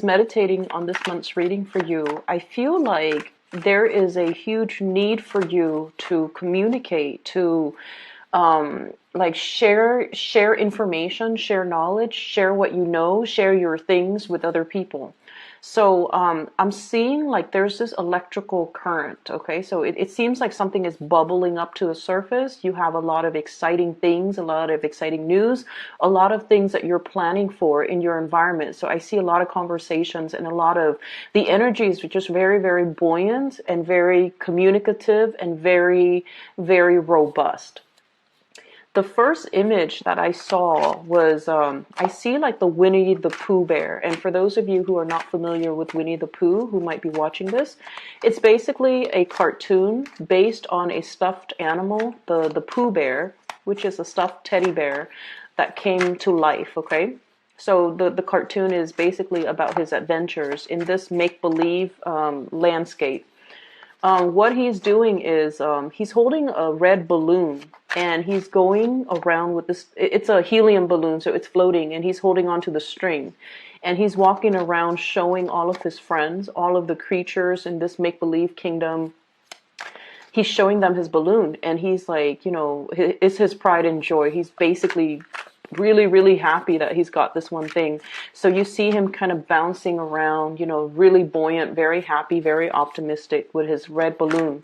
Meditating on this month's reading for you, I feel like there is a huge need for you to communicate, to like share information, share knowledge, share what you know, share your things with other people. So I'm seeing like there's this electrical current. Okay, so it seems like something is bubbling up to the surface. You have a lot of exciting things, a lot of exciting news, a lot of things that you're planning for in your environment. So I see a lot of conversations and a lot of the energy is just very, very buoyant and very communicative and very, very robust. The first image that I saw was, I see like the Winnie the Pooh bear. And for those of you who are not familiar with Winnie the Pooh, who might be watching this, it's basically a cartoon based on a stuffed animal, the Pooh bear, which is a stuffed teddy bear that came to life, okay? So the cartoon is basically about his adventures in this make-believe landscape. What he's doing is he's holding a red balloon and he's going around with this. It's a helium balloon, so it's floating, and he's holding onto the string. And he's walking around showing all of his friends, all of the creatures in this make-believe kingdom. He's showing them his balloon, and he's like, you know, it's his pride and joy. He's basically really, really happy that he's got this one thing. So you see him kind of bouncing around, you know, really buoyant, very happy, very optimistic with his red balloon.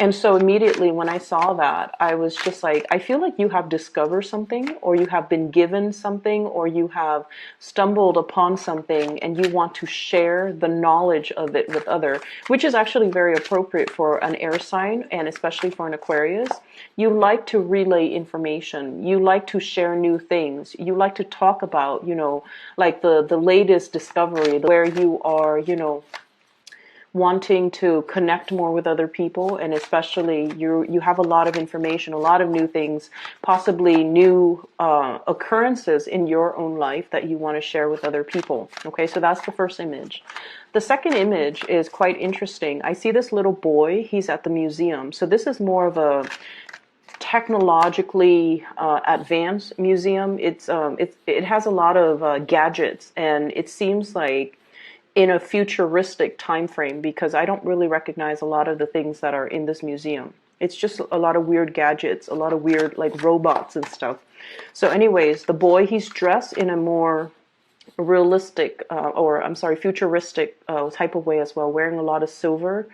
And so immediately when I saw that, I was just like, I feel like you have discovered something, or you have been given something, or you have stumbled upon something and you want to share the knowledge of it with other, which is actually very appropriate for an air sign and especially for an Aquarius. You like to relay information. You like to share new things. You like to talk about, you know, like the latest discovery, where you are, you know, wanting to connect more with other people, and especially you have a lot of information, a lot of new things, possibly new occurrences in your own life that you want to share with other people. Okay, so that's the first image. The second image is quite interesting. I see this little boy. He's at the museum. So this is more of a technologically advanced museum. It has a lot of gadgets, and it seems like in a futuristic time frame, because I don't really recognize a lot of the things that are in this museum. It's just a lot of weird gadgets, a lot of weird like robots and stuff. So anyways, the boy, he's dressed in a more realistic or I'm sorry, futuristic type of way as well, wearing a lot of silver.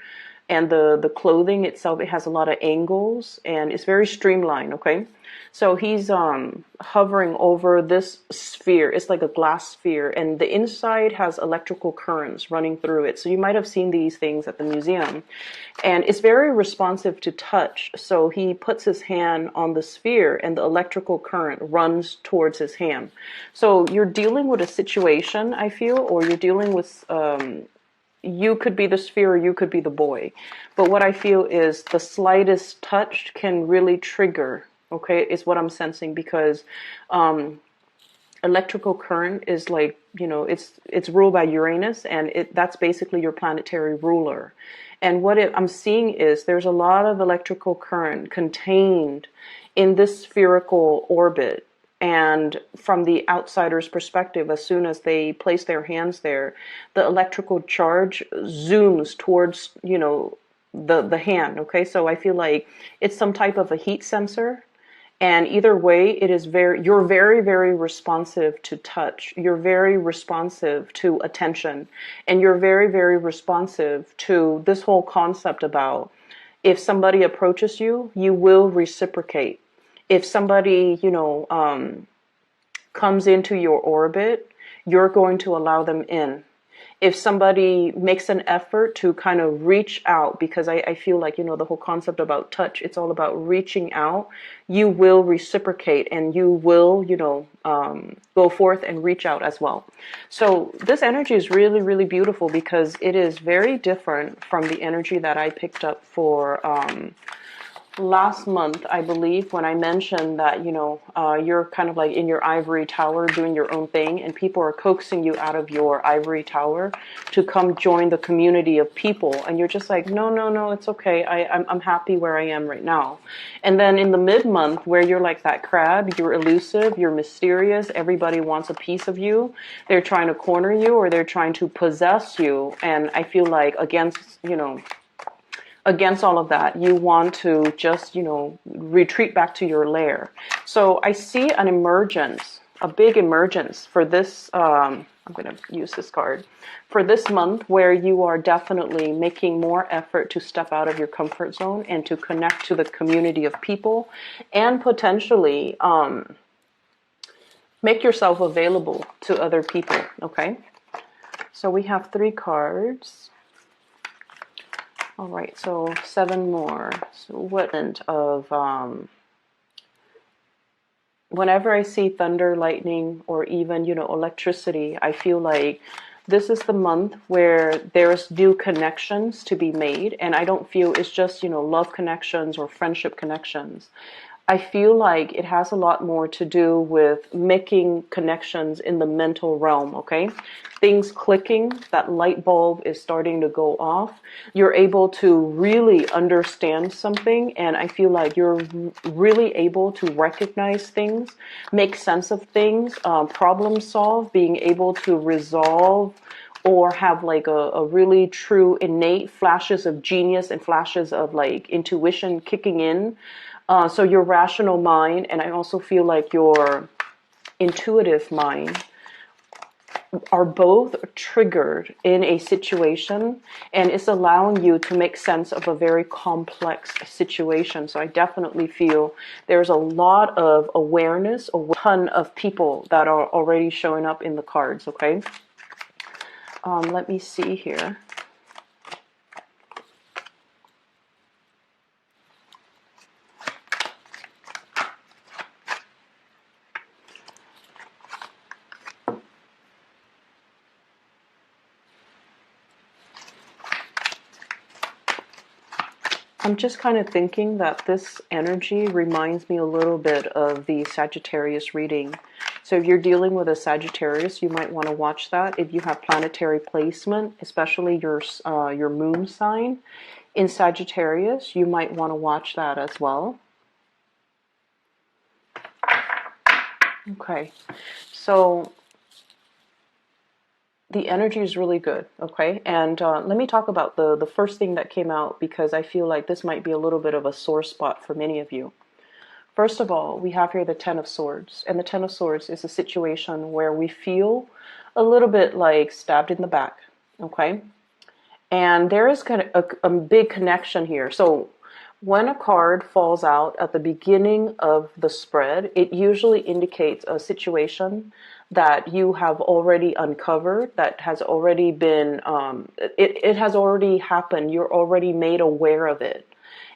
And the clothing itself, it has a lot of angles and it's very streamlined, okay? So he's hovering over this sphere. It's like a glass sphere, and the inside has electrical currents running through it. So you might have seen these things at the museum. And it's very responsive to touch. So he puts his hand on the sphere and the electrical current runs towards his hand. So you're dealing with a situation, I feel, or you're dealing with you could be the sphere or you could be the boy. But what I feel is the slightest touch can really trigger, okay, is what I'm sensing, because electrical current is like, you know, it's ruled by Uranus, and that's basically your planetary ruler. And what I'm seeing is there's a lot of electrical current contained in this spherical orbit. And from the outsider's perspective, as soon as they place their hands there, the electrical charge zooms towards, you know, the hand. Okay, so I feel like it's some type of a heat sensor. And either way, you're very, very responsive to touch. You're very responsive to attention. And you're very, very responsive to this whole concept about if somebody approaches you, you will reciprocate. If somebody, you know, comes into your orbit, you're going to allow them in. If somebody makes an effort to kind of reach out, because I feel like, you know, the whole concept about touch, it's all about reaching out, you will reciprocate and you will, you know, go forth and reach out as well. So this energy is really, really beautiful because it is very different from the energy that I picked up last month, I believe, when I mentioned that, you're kind of like in your ivory tower doing your own thing, and people are coaxing you out of your ivory tower to come join the community of people, and you're just like, no, no, no, it's okay. I'm happy where I am right now. And then in the mid-month, where you're like that crab, you're elusive, you're mysterious, everybody wants a piece of you. They're trying to corner you, or they're trying to possess you. And I feel like against all of that, you want to just, retreat back to your lair. So I see an emergence, a big emergence for this. I'm going to use this card for this month, where you are definitely making more effort to step out of your comfort zone and to connect to the community of people, and potentially make yourself available to other people. Okay. So we have 3 cards. All right, so 7 more. So what of whenever I see thunder, lightning, or even, electricity, I feel like this is the month where there's new connections to be made. And I don't feel it's just, love connections or friendship connections. I feel like it has a lot more to do with making connections in the mental realm, okay? Things clicking, that light bulb is starting to go off. You're able to really understand something, and I feel like you're really able to recognize things, make sense of things, problem solve, being able to resolve, or have like a really true innate flashes of genius and flashes of like intuition kicking in. So your rational mind, and I also feel like your intuitive mind, are both triggered in a situation, and it's allowing you to make sense of a very complex situation. So I definitely feel there's a lot of awareness, a ton of people that are already showing up in the cards, okay? Let me see here. I'm just kind of thinking that this energy reminds me a little bit of the Sagittarius reading. So if you're dealing with a Sagittarius, you might want to watch that. If you have planetary placement, especially your moon sign in Sagittarius, you might want to watch that as well. Okay, so the energy is really good, okay? And let me talk about the first thing that came out, because I feel like this might be a little bit of a sore spot for many of you. First of all, we have here the Ten of Swords. And the Ten of Swords is a situation where we feel a little bit like stabbed in the back, okay? And there is kind of a big connection here. So when a card falls out at the beginning of the spread, it usually indicates a situation that you have already uncovered, that has already been, it has already happened. You're already made aware of it.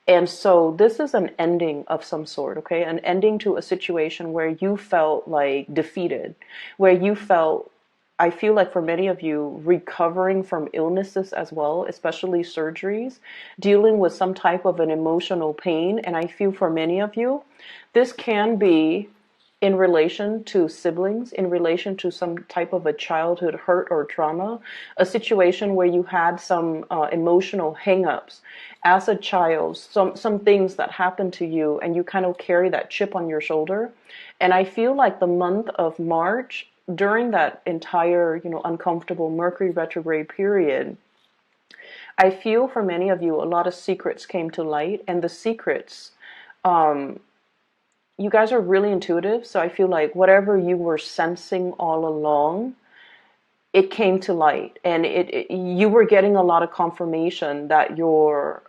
And so this is an ending of some sort, okay? An ending to a situation where you felt like defeated, where you felt, I feel like for many of you, recovering from illnesses as well, especially surgeries, dealing with some type of an emotional pain. And I feel for many of you, this can be in relation to siblings, in relation to some type of a childhood hurt or trauma, a situation where you had some emotional hang-ups as a child, some things that happened to you, and you kind of carry that chip on your shoulder. And I feel like the month of March, during that entire, uncomfortable Mercury retrograde period, I feel for many of you, a lot of secrets came to light, and the secrets, you guys are really intuitive, so I feel like whatever you were sensing all along, it came to light, and you were getting a lot of confirmation that your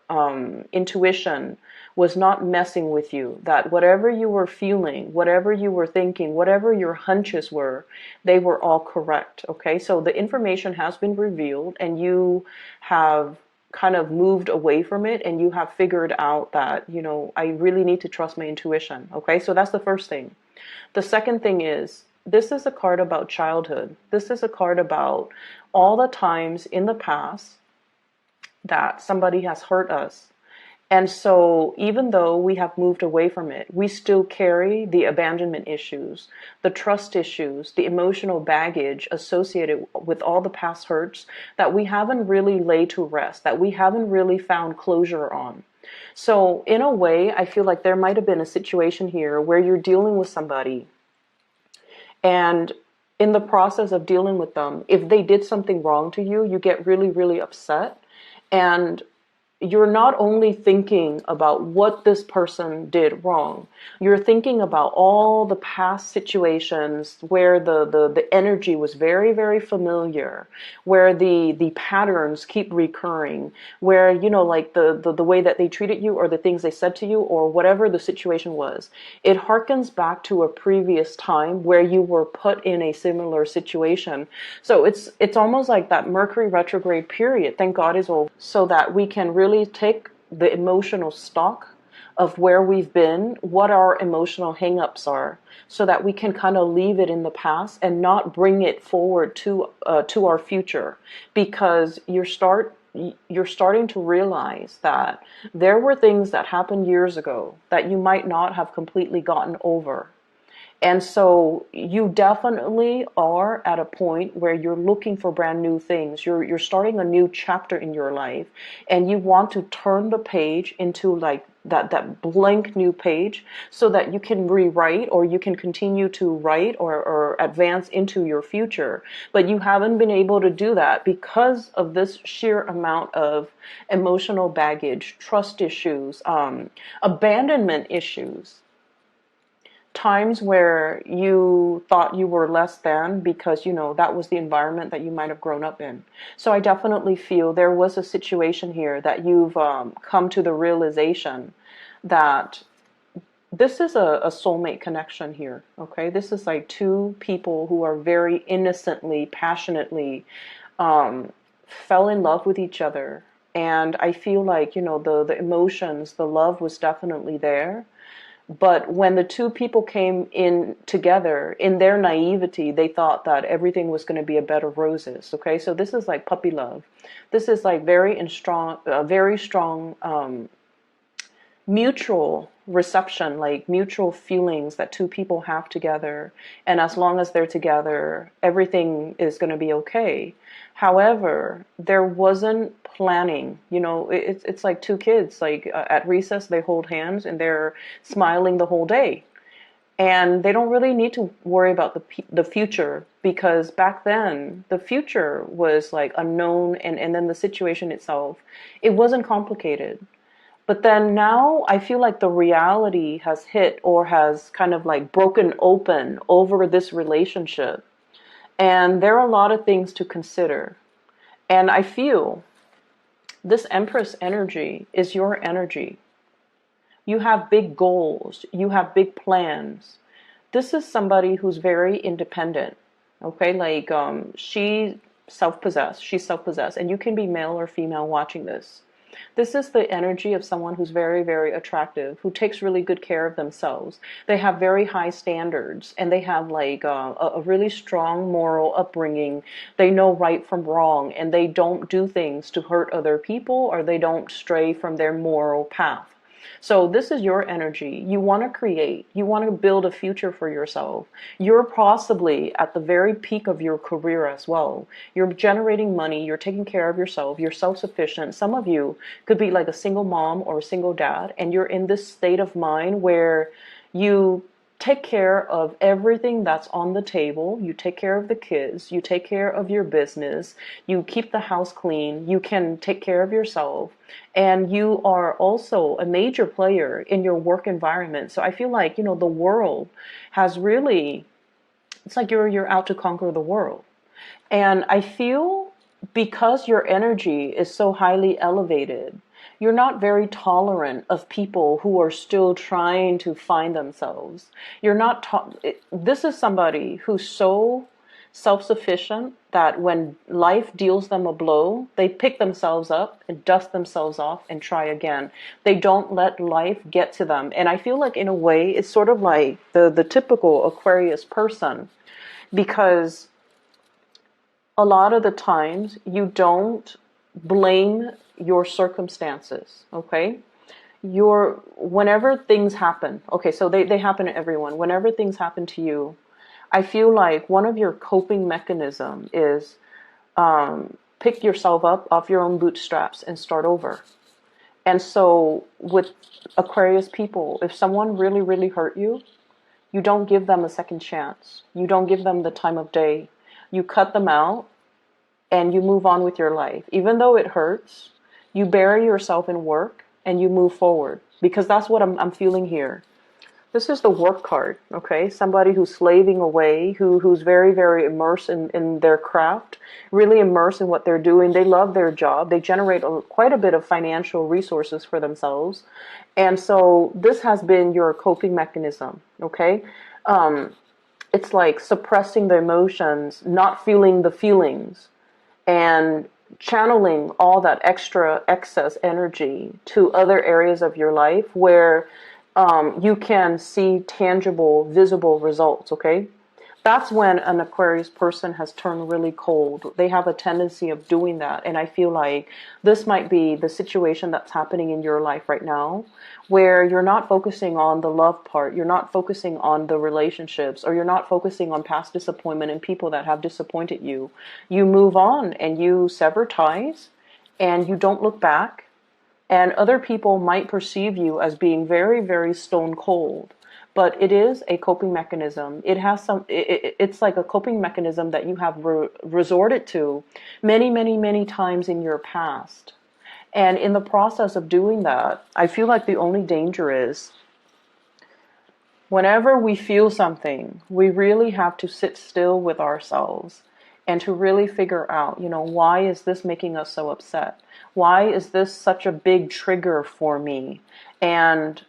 intuition was not messing with you, that whatever you were feeling, whatever you were thinking, whatever your hunches were, they were all correct, okay? So the information has been revealed, and you have kind of moved away from it, and you have figured out that, I really need to trust my intuition, okay? So that's the first thing. The second thing is, this is a card about childhood. This is a card about all the times in the past that somebody has hurt us, And so even though we have moved away from it, we still carry the abandonment issues, the trust issues, the emotional baggage associated with all the past hurts that we haven't really laid to rest, that we haven't really found closure on. So in a way, I feel like there might have been a situation here where you're dealing with somebody, and in the process of dealing with them, if they did something wrong to you, you get really, really upset. And you're not only thinking about what this person did wrong, you're thinking about all the past situations where the energy was very, very familiar, where the patterns keep recurring, where, you know, like the way that they treated you or the things they said to you or whatever the situation was. It harkens back to a previous time where you were put in a similar situation. So it's almost like that Mercury retrograde period, thank God, is over, so that we can really take the emotional stock of where we've been, what our emotional hangups are, so that we can kind of leave it in the past and not bring it forward to our future, because you're starting to realize that there were things that happened years ago that you might not have completely gotten over. And so you definitely are at a point where you're looking for brand new things. You're starting a new chapter in your life, and you want to turn the page into like that blank new page, so that you can rewrite, or you can continue to write or advance into your future. But you haven't been able to do that because of this sheer amount of emotional baggage, trust issues, abandonment issues, times where you thought you were less than because, you know, that was the environment that you might have grown up in. So I definitely feel there was a situation here that you've come to the realization that this is a soulmate connection here. Okay, this is like two people who are very innocently, passionately fell in love with each other. And I feel like, you know, the emotions, the love was definitely there. But when the two people came in together, in their naivety, they thought that everything was going to be a bed of roses. Okay, so this is like puppy love. This is like very strong mutual reception, like mutual feelings that two people have together. And as long as they're together, everything is going to be okay. However, there wasn't planning. You know, it's like two kids, like at recess, they hold hands and they're smiling the whole day. And they don't really need to worry about the future, because back then the future was like unknown, and then the situation itself, it wasn't complicated. But then now I feel like the reality has hit, or has kind of like broken open over this relationship. And there are a lot of things to consider. And I feel this Empress energy is your energy. You have big goals. You have big plans. This is somebody who's very independent. Okay, like she's self-possessed, and you can be male or female watching this. This is the energy of someone who's very, very attractive, who takes really good care of themselves. They have very high standards, and they have like a really strong moral upbringing. They know right from wrong, and they don't do things to hurt other people, or they don't stray from their moral path. So this is your energy. You want to create. You want to build a future for yourself. You're possibly at the very peak of your career as well. You're generating money. You're taking care of yourself. You're self-sufficient. Some of you could be like a single mom or a single dad, and you're in this state of mind where you take care of everything that's on the table. You take care of the kids. You take care of your business. You keep the house clean. You can take care of yourself. And you are also a major player in your work environment. So I feel like, you know, the world has really, it's like you're out to conquer the world. And I feel because your energy is so highly elevated, you're not very tolerant of people who are still trying to find themselves. You're not, this is somebody who's so self-sufficient that when life deals them a blow, they pick themselves up and dust themselves off and try again. They don't let life get to them. And I feel like in a way, it's sort of like the typical Aquarius person, because a lot of the times you don't blame your circumstances, okay? whenever things happen, okay, so they happen to everyone. Whenever things happen to you, I feel like one of your coping mechanism is pick yourself up off your own bootstraps and start over. And so with Aquarius people, if someone really, really hurt you, you don't give them a second chance. You don't give them the time of day. You cut them out and you move on with your life. Even though it hurts, you bury yourself in work and you move forward, because that's what I'm feeling here. This is the work card, okay? Somebody who's slaving away, who's very, very immersed in their craft, really immersed in what they're doing. They love their job. They generate quite a bit of financial resources for themselves. And so this has been your coping mechanism, okay? It's like suppressing the emotions, not feeling the feelings, and channeling all that extra excess energy to other areas of your life where you can see tangible, visible results, okay? That's when an Aquarius person has turned really cold. They have a tendency of doing that. And I feel like this might be the situation that's happening in your life right now, where you're not focusing on the love part, you're not focusing on the relationships, or you're not focusing on past disappointment and people that have disappointed you. You move on and you sever ties and you don't look back. And other people might perceive you as being very, very stone cold. But it is a coping mechanism. It has it's like a coping mechanism that you have resorted to many, many, many times in your past. And in the process of doing that, I feel like the only danger is whenever we feel something, we really have to sit still with ourselves and to really figure out, why is this making us so upset? Why is this such a big trigger for me? And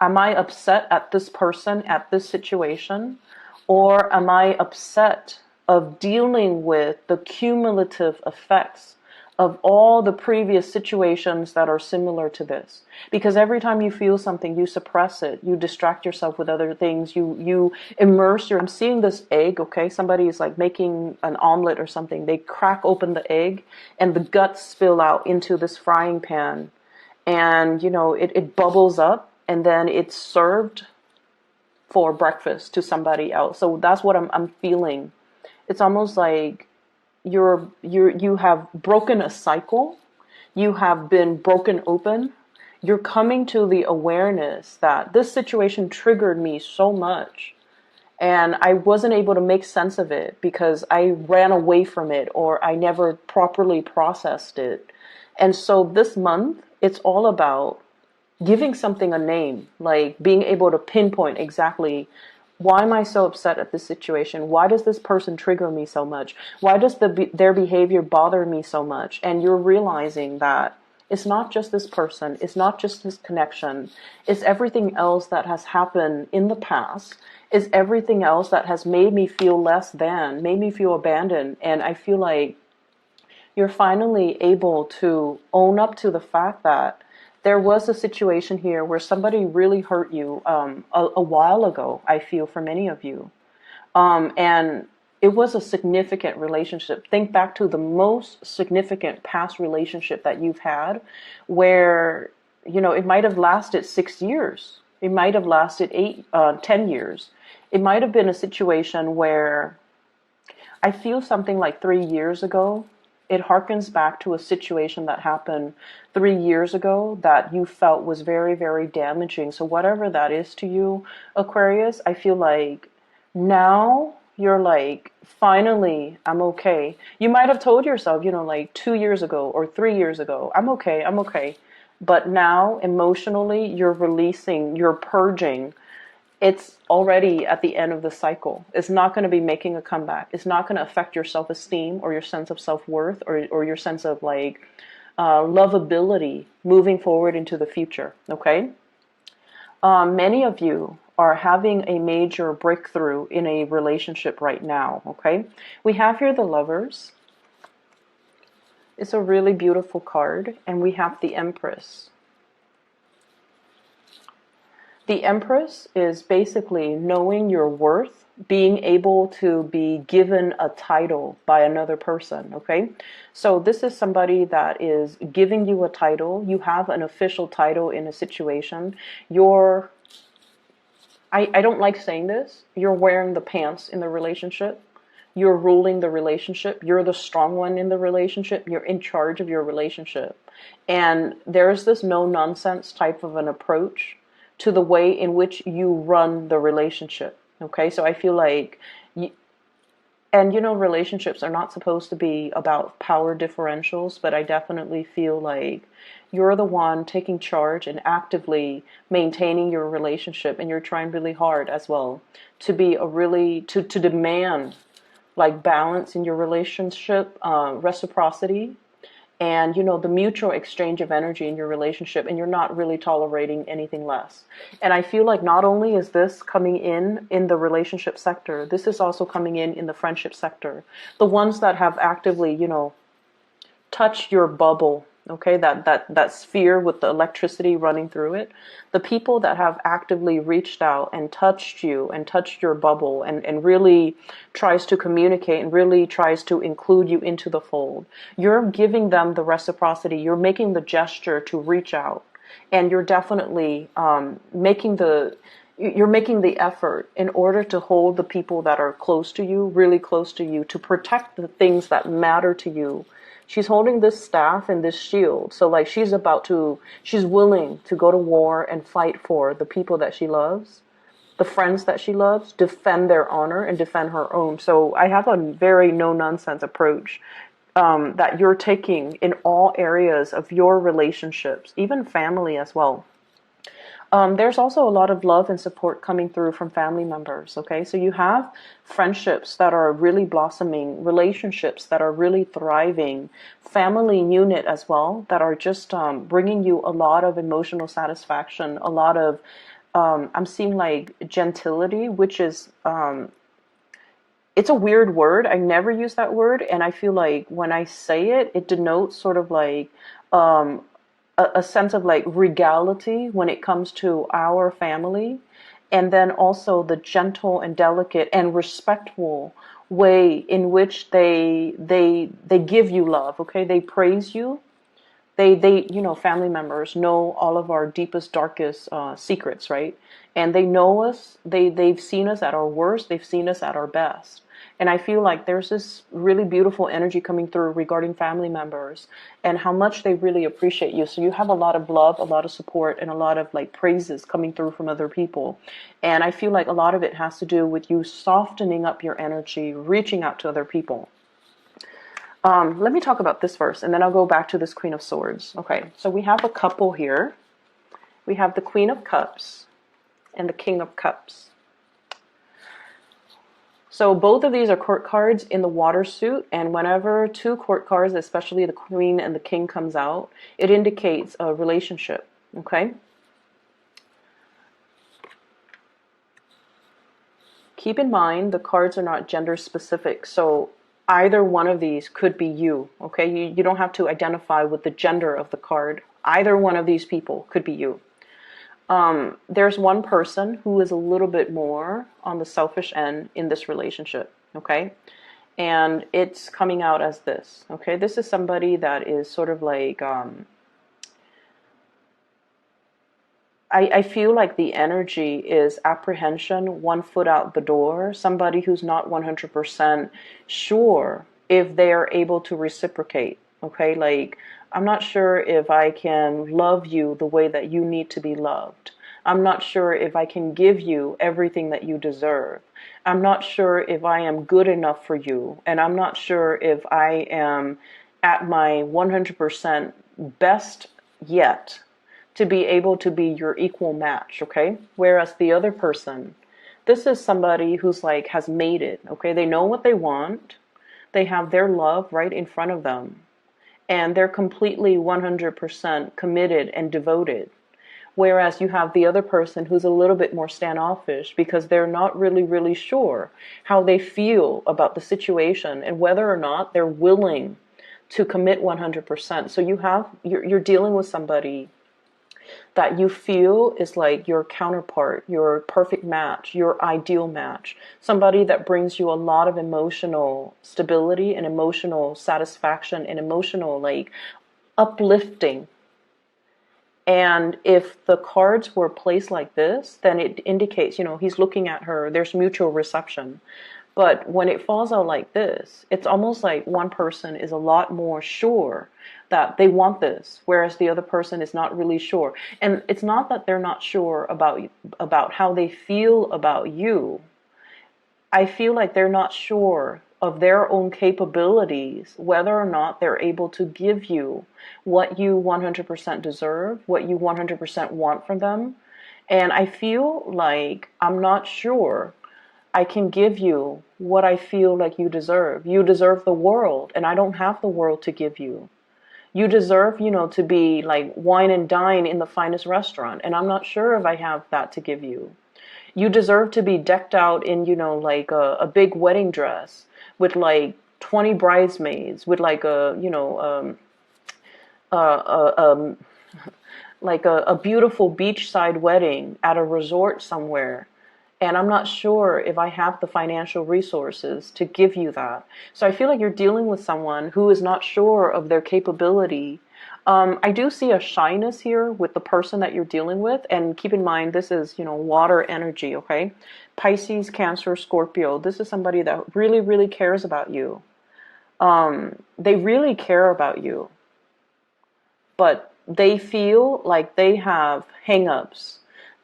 am I upset at this person, at this situation? Or am I upset of dealing with the cumulative effects of all the previous situations that are similar to this? Because every time you feel something, you suppress it, you distract yourself with other things, you immerse I'm seeing this egg, okay? Somebody is like making an omelet or something. They crack open the egg and the guts spill out into this frying pan. And, it bubbles up and then it's served for breakfast to somebody else. So that's what I'm feeling. It's almost like you have broken a cycle. You have been broken open. You're coming to the awareness that this situation triggered me so much and I wasn't able to make sense of it because I ran away from it or I never properly processed it. And so this month, it's all about giving something a name, like being able to pinpoint exactly, why am I so upset at this situation? Why does this person trigger me so much? Why does their behavior bother me so much? And you're realizing that it's not just this person. It's not just this connection. It's everything else that has happened in the past. It's everything else that has made me feel less than, made me feel abandoned. And I feel like you're finally able to own up to the fact that there was a situation here where somebody really hurt you a while ago, I feel, for many of you. And it was a significant relationship. Think back to the most significant past relationship that you've had where, it might have lasted 6 years. It might have lasted 10 years. It might have been a situation where I feel something like 3 years ago. It harkens back to a situation that happened 3 years ago that you felt was very, very damaging. So whatever that is to you, Aquarius, I feel like now you're like, finally, I'm okay. You might have told yourself, like 2 years ago or 3 years ago, I'm okay. But now emotionally, you're releasing, you're purging. It's already at the end of the cycle. It's not going to be making a comeback. It's not going to affect your self-esteem or your sense of self-worth or your sense of lovability moving forward into the future. Okay. Many of you are having a major breakthrough in a relationship right now. Okay. We have here the Lovers. It's a really beautiful card, and we have the Empress. The Empress is basically knowing your worth, being able to be given a title by another person, okay? So this is somebody that is giving you a title. You have an official title in a situation. You're, I don't like saying this, you're wearing the pants in the relationship. You're ruling the relationship. You're the strong one in the relationship. You're in charge of your relationship. And there's this no nonsense type of an approach to the way in which you run the relationship. Okay, so I feel like, and you know, relationships are not supposed to be about power differentials, but I definitely feel like you're the one taking charge and actively maintaining your relationship, and you're trying really hard as well to be a really, to demand like balance in your relationship, reciprocity, and you know, the mutual exchange of energy in your relationship, and you're not really tolerating anything less. And I feel like not only is this coming in the relationship sector, this is also coming in the friendship sector. The ones that have actively, you know, touched your bubble, okay, that sphere with the electricity running through it, the people that have actively reached out and touched you and touched your bubble, and really tries to communicate and really tries to include you into the fold, you're giving them the reciprocity. You're making the gesture to reach out, and you're definitely making the effort in order to hold the people that are close to you, really close to you, to protect the things that matter to you. She's holding this staff and this shield. So like she's willing to go to war and fight for the people that she loves, the friends that she loves, defend their honor and defend her own. So I have a very no nonsense approach that you're taking in all areas of your relationships, even family as well. There's also a lot of love and support coming through from family members, okay? So you have friendships that are really blossoming, relationships that are really thriving, family unit as well, that are just bringing you a lot of emotional satisfaction, a lot of, I'm seeing like gentility, which is, it's a weird word. I never use that word, and I feel like when I say it, it denotes sort of like, um, a sense of like regality when it comes to our family, and then also the gentle and delicate and respectful way in which they give you love. Okay, they praise you. They you know, family members know all of our deepest, darkest secrets, right? And they know us. They've seen us at our worst. They've seen us at our best. And I feel like there's this really beautiful energy coming through regarding family members and how much they really appreciate you. So you have a lot of love, a lot of support, and a lot of like praises coming through from other people. And I feel like a lot of it has to do with you softening up your energy, reaching out to other people. Let me talk about this first, and then I'll go back to this Queen of Swords. Okay, so we have a couple here. We have the Queen of Cups and the King of Cups. So both of these are court cards in the water suit, and whenever two court cards, especially the Queen and the King, comes out, it indicates a relationship, okay? Keep in mind, the cards are not gender specific, so either one of these could be you, okay? You don't have to identify with the gender of the card. Either one of these people could be you. There's one person who is a little bit more on the selfish end in this relationship, okay? And it's coming out as this, okay? This is somebody that is sort of like, I feel like the energy is apprehension, one foot out the door, somebody who's not 100% sure if they are able to reciprocate, okay? Like, I'm not sure if I can love you the way that you need to be loved. I'm not sure if I can give you everything that you deserve. I'm not sure if I am good enough for you. And I'm not sure if I am at my 100% best yet to be able to be your equal match, okay? Whereas the other person, this is somebody who's like, has made it, okay? They know what they want. They have their love right in front of them. And they're completely 100% committed and devoted. Whereas you have the other person who's a little bit more standoffish because they're not really sure how they feel about the situation and whether or not they're willing to commit 100%. So you're dealing with somebody that you feel is like your counterpart, your perfect match, your ideal match, somebody that brings you a lot of emotional stability and emotional satisfaction and emotional like uplifting. And if the cards were placed like this, then it indicates, he's looking at her, there's mutual reception. But when it falls out like this, it's almost like one person is a lot more sure that they want this, whereas the other person is not really sure. And it's not that they're not sure about how they feel about you. I feel like they're not sure of their own capabilities, whether or not they're able to give you what you 100% deserve, what you 100% want from them. And I feel like I'm not sure I can give you what I feel like you deserve. You deserve the world, and I don't have the world to give you. You deserve, to be like wine and dine in the finest restaurant, and I'm not sure if I have that to give you. You deserve to be decked out in, like a big wedding dress with like 20 bridesmaids, with like a like a beautiful beachside wedding at a resort somewhere. And I'm not sure if I have the financial resources to give you that. So I feel like you're dealing with someone who is not sure of their capability. I do see a shyness here with the person that you're dealing with. And keep in mind, this is, water energy, okay? Pisces, Cancer, Scorpio. This is somebody that really, really cares about you. They really care about you. But they feel like they have hang-ups.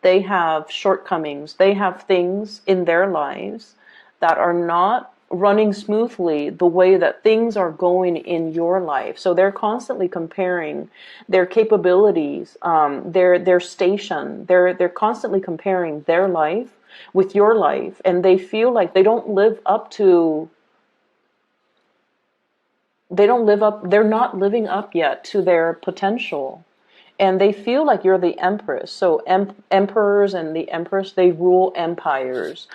They have shortcomings. They have things in their lives that are not running smoothly the way that things are going in your life. So they're constantly comparing their capabilities, their station. They're constantly comparing their life with your life, and they feel like they don't live up to. They're not living up yet to their potential. And they feel like you're the empress. So emperors and the empress, they rule empires.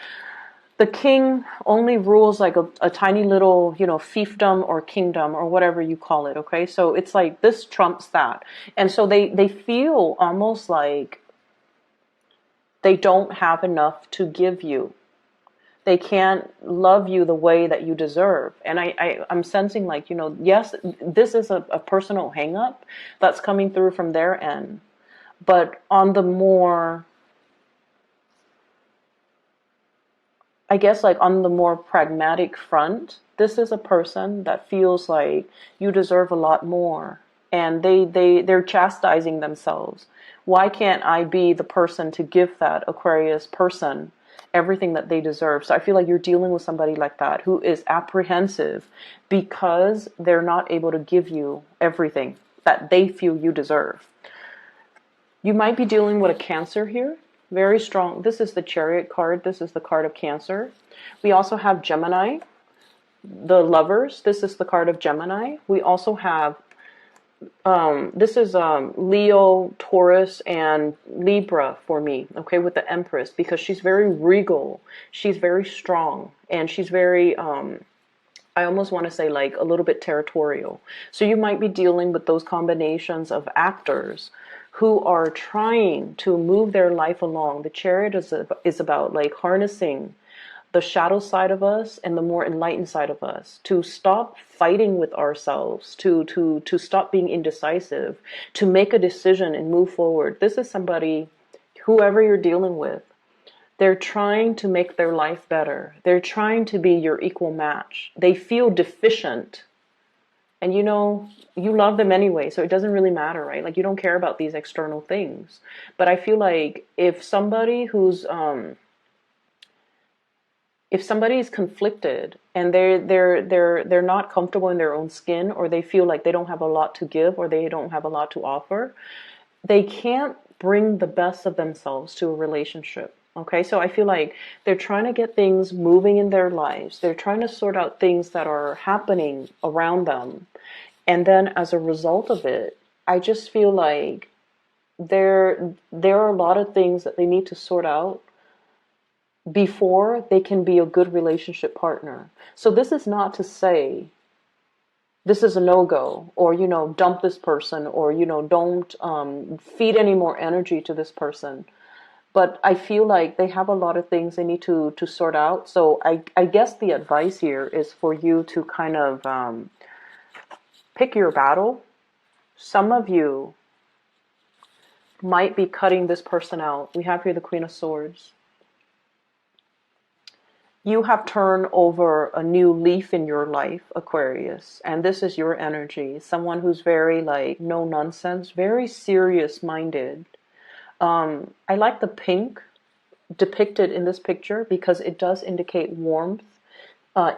The king only rules like a tiny little, fiefdom or kingdom or whatever you call it, okay? So it's like this trumps that. And so they feel almost like they don't have enough to give you. They can't love you the way that you deserve. And I'm sensing like, yes, this is a personal hang-up that's coming through from their end. But on the more, I guess like on the more pragmatic front, this is a person that feels like you deserve a lot more. And they're chastising themselves. Why can't I be the person to give that Aquarius person everything that they deserve? So I feel like you're dealing with somebody like that who is apprehensive because they're not able to give you everything that they feel you deserve. You might be dealing with a Cancer here. Very strong. This is the Chariot card. This is the card of Cancer. We also have Gemini, the Lovers. This is the card of Gemini. We also have this is Leo, Taurus, and Libra for me, okay, with the Empress, because she's very regal, she's very strong, and she's very, I almost want to say like a little bit territorial. So you might be dealing with those combinations of actors who are trying to move their life along. The Chariot is about like harnessing the shadow side of us and the more enlightened side of us, to stop fighting with ourselves, to stop being indecisive, to make a decision and move forward. This is somebody, whoever you're dealing with, they're trying to make their life better. They're trying to be your equal match. They feel deficient. And you love them anyway, so it doesn't really matter, right? Like you don't care about these external things. But I feel like if somebody is conflicted and they're not comfortable in their own skin, or they feel like they don't have a lot to give, or they don't have a lot to offer, they can't bring the best of themselves to a relationship. Okay, so I feel like they're trying to get things moving in their lives. They're trying to sort out things that are happening around them. And then as a result of it, I just feel like there are a lot of things that they need to sort out before they can be a good relationship partner. So this is not to say this is a no-go, or, dump this person, or, don't feed any more energy to this person. But I feel like they have a lot of things they need to sort out. So I guess the advice here is for you to kind of pick your battle. Some of you might be cutting this person out. We have here the Queen of Swords. You have turned over a new leaf in your life, Aquarius, and this is your energy. Someone who's very like no nonsense, very serious minded. I like the pink depicted in this picture because it does indicate warmth,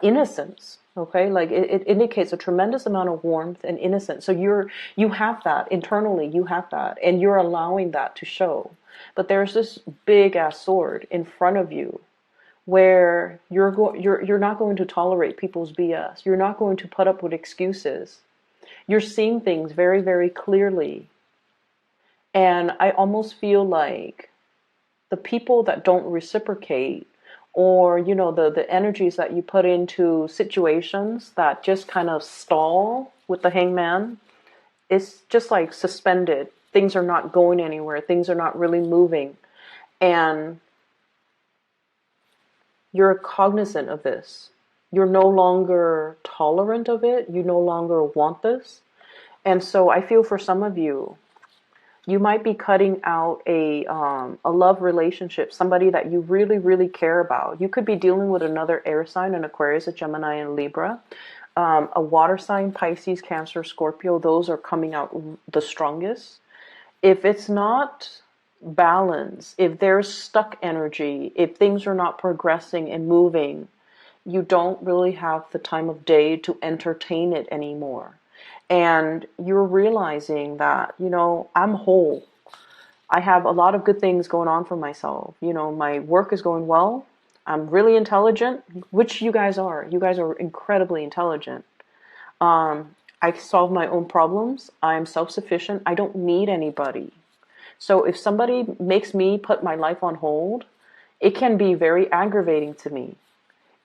innocence. Okay, like it indicates a tremendous amount of warmth and innocence. So you have that internally, you have that, and you're allowing that to show. But there's this big ass sword in front of you where you're not going to tolerate people's BS. You're not going to put up with excuses. You're seeing things very, very clearly. And I almost feel like the people that don't reciprocate, or the energies that you put into situations that just kind of stall with the hangman, it's just like suspended. Things are not going anywhere. Things are not really moving. And you're cognizant of this. You're no longer tolerant of it. You no longer want this. And so I feel for some of you, you might be cutting out a love relationship, somebody that you really, really care about. You could be dealing with another air sign, an Aquarius, a Gemini, and Libra. A water sign, Pisces, Cancer, Scorpio, those are coming out the strongest. If it's not balance, if there's stuck energy, if things are not progressing and moving, you don't really have the time of day to entertain it anymore. And you're realizing that, I'm whole. I have a lot of good things going on for myself. My work is going well. I'm really intelligent, which you guys are. You guys are incredibly intelligent. I solve my own problems. I'm self-sufficient. I don't need anybody. So if somebody makes me put my life on hold, it can be very aggravating to me.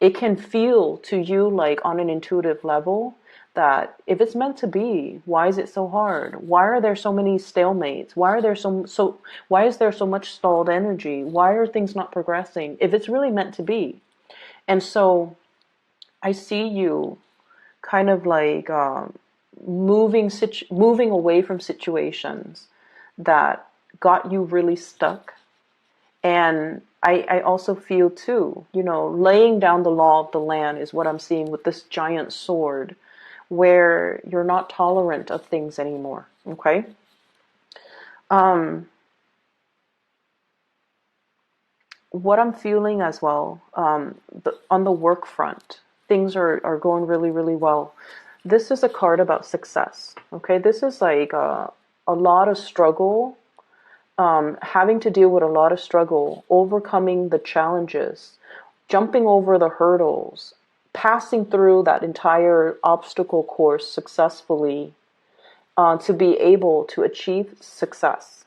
It can feel to you like on an intuitive level that if it's meant to be, why is it so hard? Why are there so many stalemates? Why is there so much stalled energy? Why are things not progressing if it's really meant to be? And so I see you kind of like moving away from situations that got you really stuck. And I also feel too, laying down the law of the land is what I'm seeing with this giant sword, where you're not tolerant of things anymore. Okay. What I'm feeling as well, on the work front, things are going really, really well. This is a card about success. Okay. This is like a lot of struggle, having to deal with a lot of struggle, overcoming the challenges, jumping over the hurdles, passing through that entire obstacle course successfully, to be able to achieve success.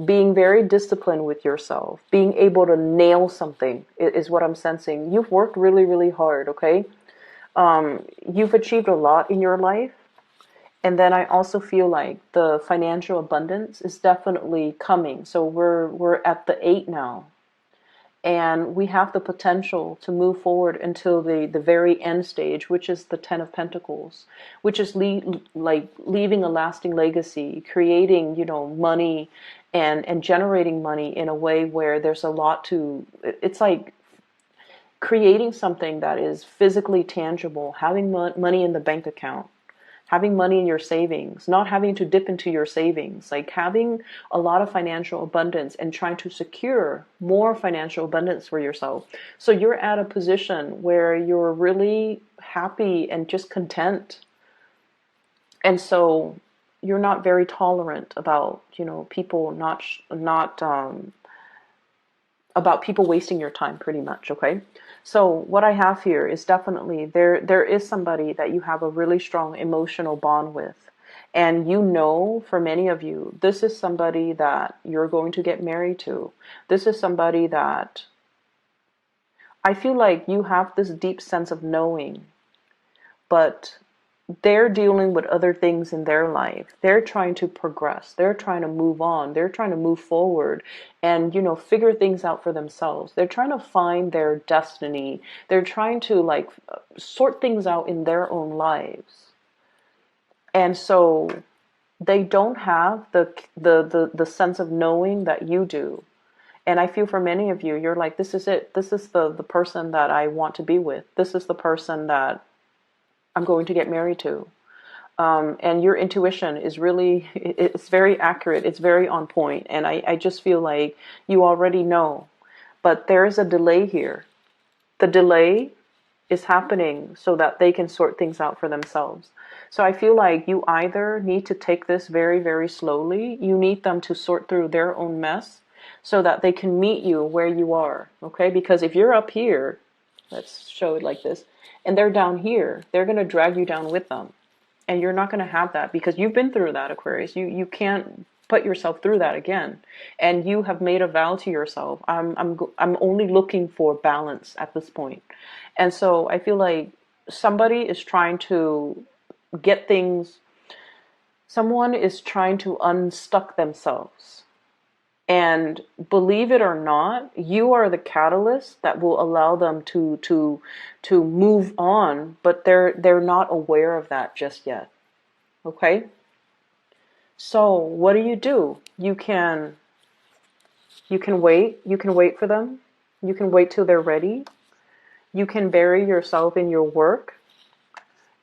Being very disciplined with yourself, being able to nail something is what I'm sensing. You've worked really, really hard, okay? You've achieved a lot in your life. And then I also feel like the financial abundance is definitely coming. So we're at the 8 now. And we have the potential to move forward until the very end stage, which is the 10 of Pentacles, which is leaving a lasting legacy, creating, money and generating money in a way where there's a lot to, it's like creating something that is physically tangible, having money in the bank account, having money in your savings, not having to dip into your savings, like having a lot of financial abundance and trying to secure more financial abundance for yourself. So you're at a position where you're really happy and just content. And so you're not very tolerant about, people about people wasting your time, pretty much, okay? So what I have here is definitely there is somebody that you have a really strong emotional bond with. And for many of you, this is somebody that you're going to get married to. This is somebody that I feel like you have this deep sense of knowing, but they're dealing with other things in their life. They're trying to progress. They're trying to move on. They're trying to move forward and, figure things out for themselves. They're trying to find their destiny. They're trying to like sort things out in their own lives. And so they don't have the sense of knowing that you do. And I feel for many of you, you're like, this is it. This is the person that I want to be with. This is the person that I'm going to get married to. And your intuition is really, it's very accurate. It's very on point. And I just feel like you already know. But there is a delay here. The delay is happening so that they can sort things out for themselves. So I feel like you either need to take this very, very slowly. You need them to sort through their own mess so that they can meet you where you are. Okay? Because if you're up here, let's show it like this, and they're down here, they're going to drag you down with them. And you're not going to have that because you've been through that, Aquarius. You can't put yourself through that again. And you have made a vow to yourself. I'm only looking for balance at this point. And so I feel like somebody is trying to get things, someone is trying to unstuck themselves. And believe it or not, you are the catalyst that will allow them to move on, but they're not aware of that just yet. Okay? So what do? You can wait. You can wait for them. You can wait till they're ready. You can bury yourself in your work.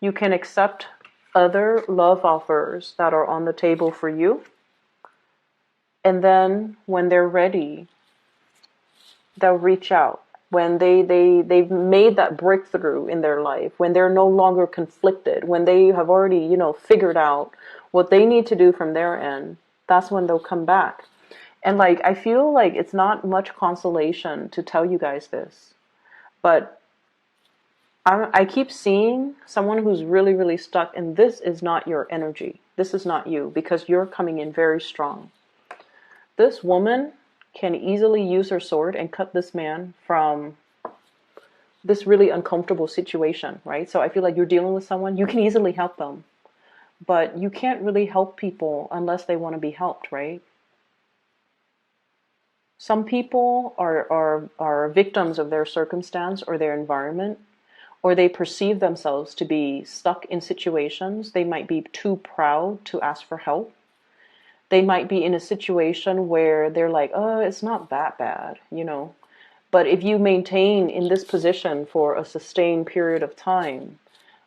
You can accept other love offers that are on the table for you. And then when they're ready, they'll reach out. When they've made that breakthrough in their life, when they're no longer conflicted, when they have already, figured out what they need to do from their end, that's when they'll come back. And like, I feel like it's not much consolation to tell you guys this, but I keep seeing someone who's really, really stuck, and this is not your energy. This is not you, because you're coming in very strong. This woman can easily use her sword and cut this man from this really uncomfortable situation, right? So I feel like you're dealing with someone, you can easily help them, but you can't really help people unless they want to be helped, right? Some people are victims of their circumstance or their environment, or they perceive themselves to be stuck in situations. They might be too proud to ask for help. They might be in a situation where they're like, oh, it's not that bad, But if you maintain in this position for a sustained period of time,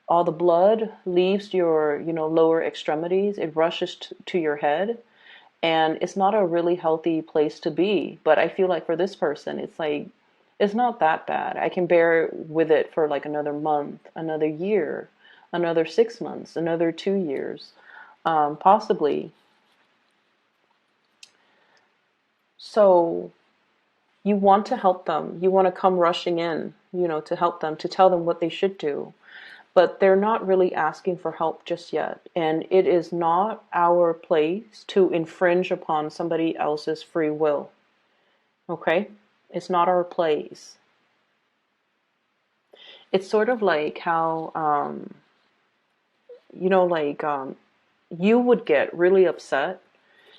all the blood leaves your, lower extremities. It rushes to your head. And it's not a really healthy place to be. But I feel like for this person, it's like, it's not that bad. I can bear with it for like another month, another year, another 6 months, another 2 years, possibly. So you want to help them. You want to come rushing in, to help them, to tell them what they should do. But they're not really asking for help just yet. And it is not our place to infringe upon somebody else's free will. Okay? It's not our place. It's sort of like how, you would get really upset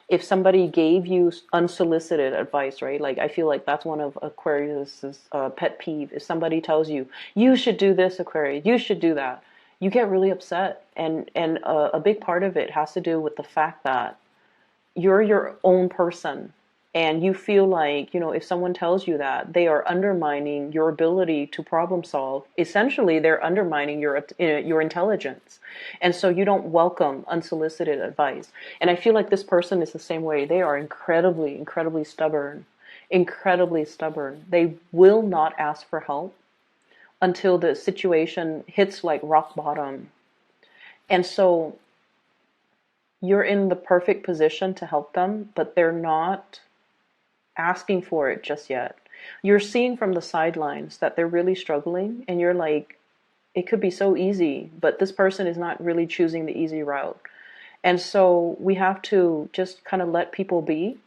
if somebody gave you unsolicited advice, right? Like, I feel like that's one of Aquarius's pet peeve. If somebody tells you, you should do this, Aquarius, you should do that, you get really upset. And a big part of it has to do with the fact that you're your own person. And you feel like, if someone tells you that, they are undermining your ability to problem solve. Essentially, they're undermining your intelligence. And so you don't welcome unsolicited advice. And I feel like this person is the same way. They are incredibly, incredibly stubborn. Incredibly stubborn. They will not ask for help until the situation hits like rock bottom. And so you're in the perfect position to help them, but they're not asking for it just yet. You're seeing from the sidelines that they're really struggling, and you're like, it could be so easy, but this person is not really choosing the easy route. And so we have to just kind of let people be,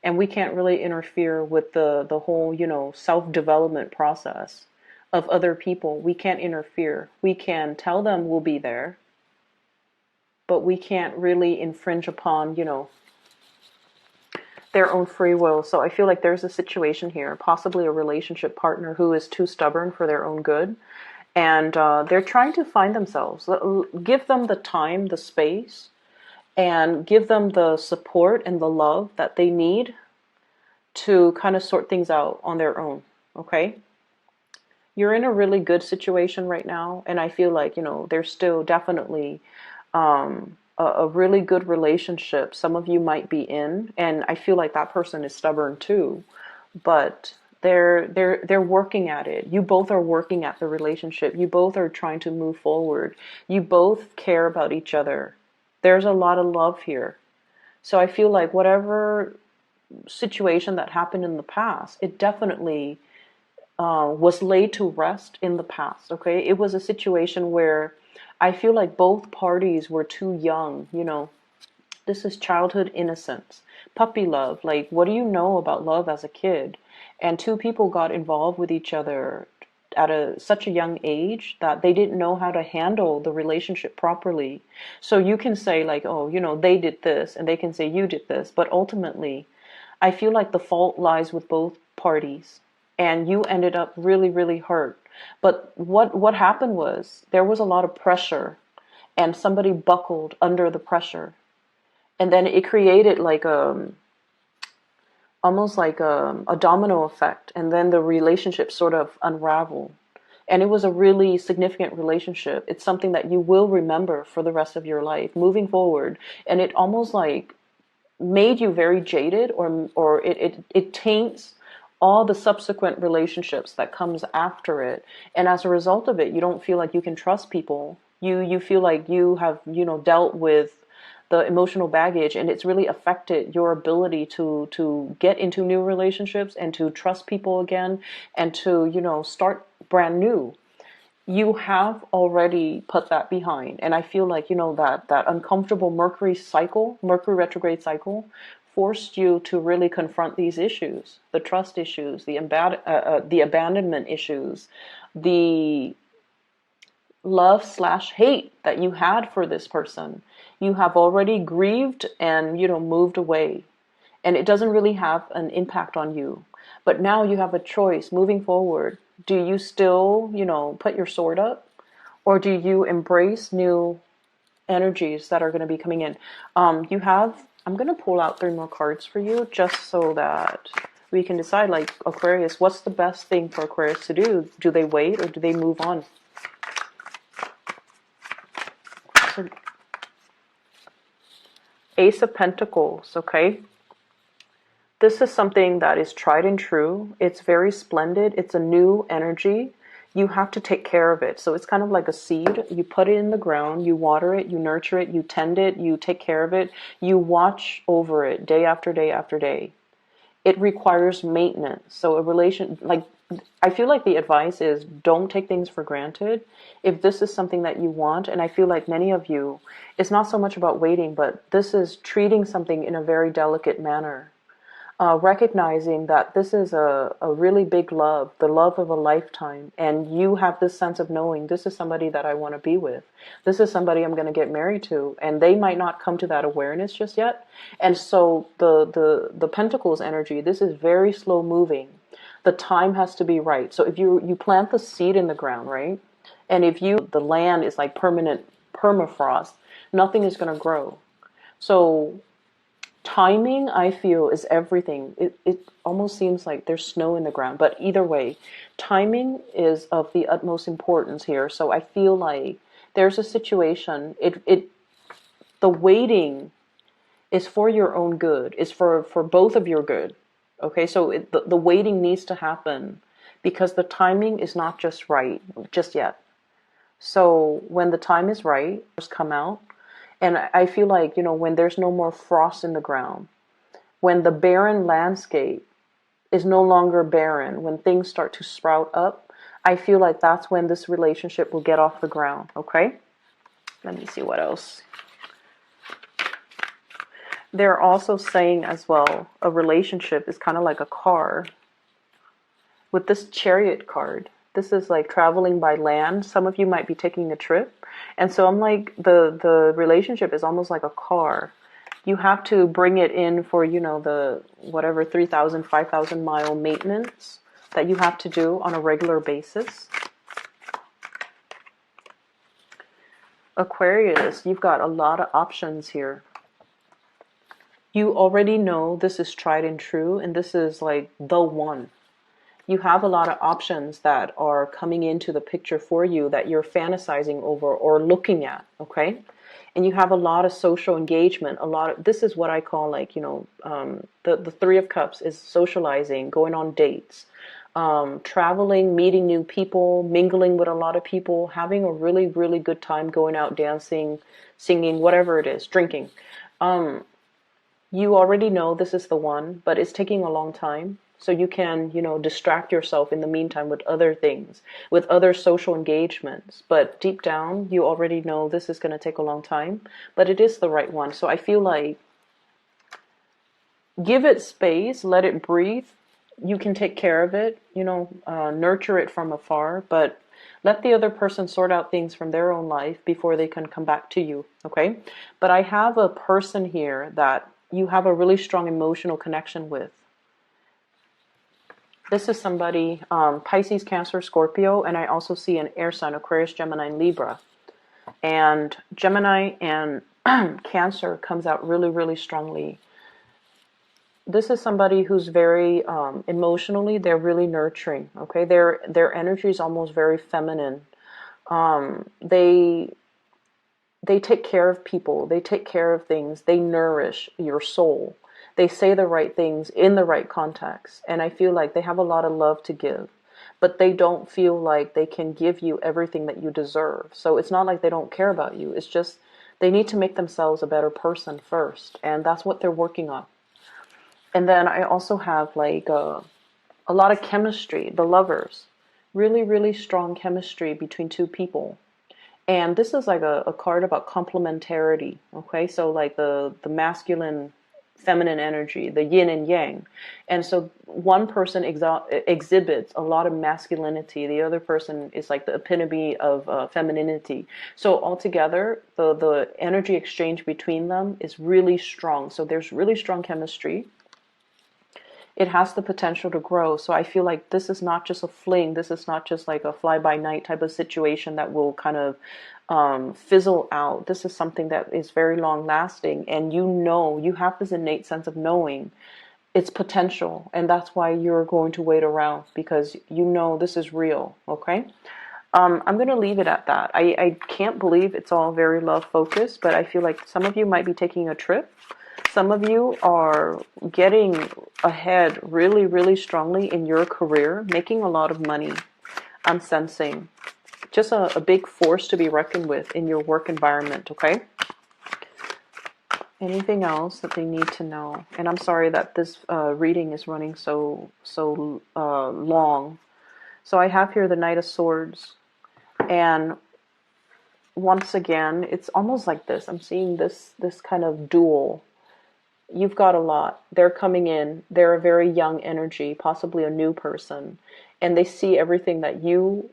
and we can't really interfere with the whole, self-development process of other people. We can't interfere. We can tell them we'll be there, but we can't really infringe upon, you know, their own free will. So I feel like there's a situation here, possibly a relationship partner who is too stubborn for their own good. And they're trying to find themselves. Give them the time, the space, and give them the support and the love that they need to kind of sort things out on their own. Okay? You're in a really good situation right now. And I feel like, you know, there's still definitely a really good relationship some of you might be in, and I feel like that person is stubborn too, but they're working at it. You both are working at the relationship. You both are trying to move forward. You both care about each other. There's a lot of love here. So I feel like whatever situation that happened in the past, it definitely was laid to rest in the past. Okay, it was a situation where I feel like both parties were too young, you know. This is childhood innocence, puppy love. Like, what do you know about love as a kid? And two people got involved with each other at such a young age that they didn't know how to handle the relationship properly. So you can say like, oh, you know, they did this, and they can say you did this. But ultimately, I feel like the fault lies with both parties. And you ended up really, really hurt. But what happened was there was a lot of pressure, and somebody buckled under the pressure, and then it created like almost like a domino effect, and then the relationship sort of unraveled. And it was a really significant relationship. It's something that you will remember for the rest of your life moving forward, and it almost like made you very jaded, or it taints all the subsequent relationships that comes after it. And as a result of it, you don't feel like you can trust people. You feel like you have, you know, dealt with the emotional baggage, and it's really affected your ability to get into new relationships and to trust people again, and to, you know, start brand new. You have already put that behind. And I feel like, you know, that uncomfortable Mercury retrograde cycle forced you to really confront these issues, the trust issues, the abandonment issues, the love/hate that you had for this person. You have already grieved and, you know, moved away. And it doesn't really have an impact on you. But now you have a choice moving forward. Do you still, you know, put your sword up? Or do you embrace new energies that are going to be coming in? I'm going to pull out 3 more cards for you, just so that we can decide, like, Aquarius, what's the best thing for Aquarius to do? Do they wait or do they move on? So, Ace of Pentacles, okay? This is something that is tried and true. It's very splendid. It's a new energy. You have to take care of it. So it's kind of like a seed. You put it in the ground, you water it, you nurture it, you tend it, you take care of it, you watch over it day after day after day. It requires maintenance. So I feel like the advice is don't take things for granted. If this is something that you want, and I feel like many of you, it's not so much about waiting, but this is treating something in a very delicate manner. Recognizing that this is a really big love, the love of a lifetime, and you have this sense of knowing this is somebody that I want to be with. This is somebody I'm going to get married to, and they might not come to that awareness just yet. And so the Pentacles energy, this is very slow moving. The time has to be right. So if you plant the seed in the ground, right? And if the land is like permanent permafrost, nothing is going to grow. So timing, I feel, is everything. It almost seems like there's snow in the ground, but either way, timing is of the utmost importance here. So I feel like there's a situation. The waiting is for your own good. It's for both of your good. Okay, so the waiting needs to happen because the timing is not just right just yet. So when the time is right, just come out. And I feel like, you know, when there's no more frost in the ground, when the barren landscape is no longer barren, when things start to sprout up, I feel like that's when this relationship will get off the ground, okay? Let me see what else. They're also saying as well, a relationship is kind of like a car. With this Chariot card, this is like traveling by land. Some of you might be taking a trip. And so I'm like, the relationship is almost like a car. You have to bring it in for, you know, the whatever 3,000, 5,000 mile maintenance that you have to do on a regular basis. Aquarius, you've got a lot of options here. You already know this is tried and true, and this is like the one. You have a lot of options that are coming into the picture for you that you're fantasizing over or looking at, okay? And you have a lot of social engagement, a lot of, this is what I call like, you know, the Three of Cups is socializing, going on dates, traveling, meeting new people, mingling with a lot of people, having a really, really good time going out dancing, singing, whatever it is, drinking. You already know this is the one, but it's taking a long time. So you can, you know, distract yourself in the meantime with other things, with other social engagements. But deep down, you already know this is going to take a long time, but it is the right one. So I feel like give it space, let it breathe. You can take care of it, you know, nurture it from afar, but let the other person sort out things from their own life before they can come back to you, okay? But I have a person here that you have a really strong emotional connection with. This is somebody, Pisces, Cancer, Scorpio, and I also see an air sign, Aquarius, Gemini, and Libra. And Gemini and Cancer comes out really, really strongly. This is somebody who's very, emotionally, they're really nurturing, okay? Their energy is almost very feminine. They take care of people. They take care of things. They nourish your soul. They say the right things in the right context. And I feel like they have a lot of love to give, but they don't feel like they can give you everything that you deserve. So it's not like they don't care about you. It's just they need to make themselves a better person first. And that's what they're working on. And then I also have like a lot of chemistry, the lovers. Really, really strong chemistry between two people. And this is like a card about complementarity, okay? So like the masculine, feminine energy, the yin and yang. And so one person exhibits a lot of masculinity. The other person is like the epitome of femininity. So altogether, the energy exchange between them is really strong. So there's really strong chemistry. It has the potential to grow. So I feel like this is not just a fling. This is not just like a fly-by-night type of situation that will kind of fizzle out. This is something that is very long-lasting. And you know, you have this innate sense of knowing its potential. And that's why you're going to wait around, because you know this is real, okay? I'm going to leave it at that. I can't believe it's all very love-focused, but I feel like some of you might be taking a trip. Some of you are getting ahead really, really strongly in your career, making a lot of money. I'm sensing just a big force to be reckoned with in your work environment, okay? Anything else that they need to know? And I'm sorry that this reading is running so long. So I have here the Knight of Swords. And once again, it's almost like this. I'm seeing this kind of duel. You've got a lot. They're coming in. They're a very young energy, possibly a new person. And they see everything that you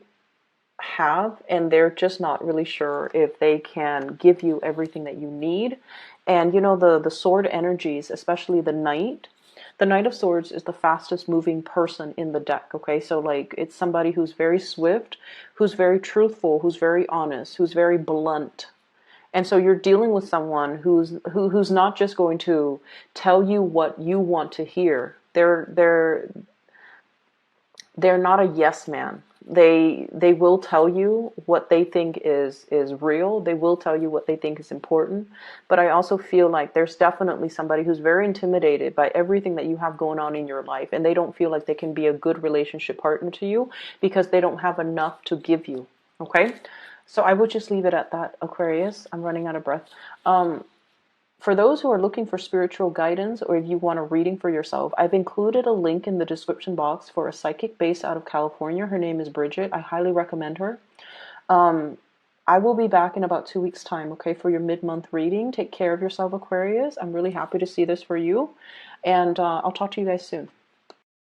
have, and they're just not really sure if they can give you everything that you need. And you know, the sword energies, especially the Knight of Swords is the fastest moving person in the deck, okay? So like, it's somebody who's very swift, who's very truthful, who's very honest, who's very blunt. And so you're dealing with someone who's not just going to tell you what you want to hear. They're not a yes man. They will tell you what they think is real. They will tell you what they think is important. But I also feel like there's definitely somebody who's very intimidated by everything that you have going on in your life, and they don't feel like they can be a good relationship partner to you because they don't have enough to give you. Okay? So I would just leave it at that, Aquarius. I'm running out of breath. For those who are looking for spiritual guidance, or if you want a reading for yourself, I've included a link in the description box for a psychic based out of California. Her name is Bridget. I highly recommend her. I will be back in about 2 weeks' time, okay, for your mid-month reading. Take care of yourself, Aquarius. I'm really happy to see this for you. And I'll talk to you guys soon.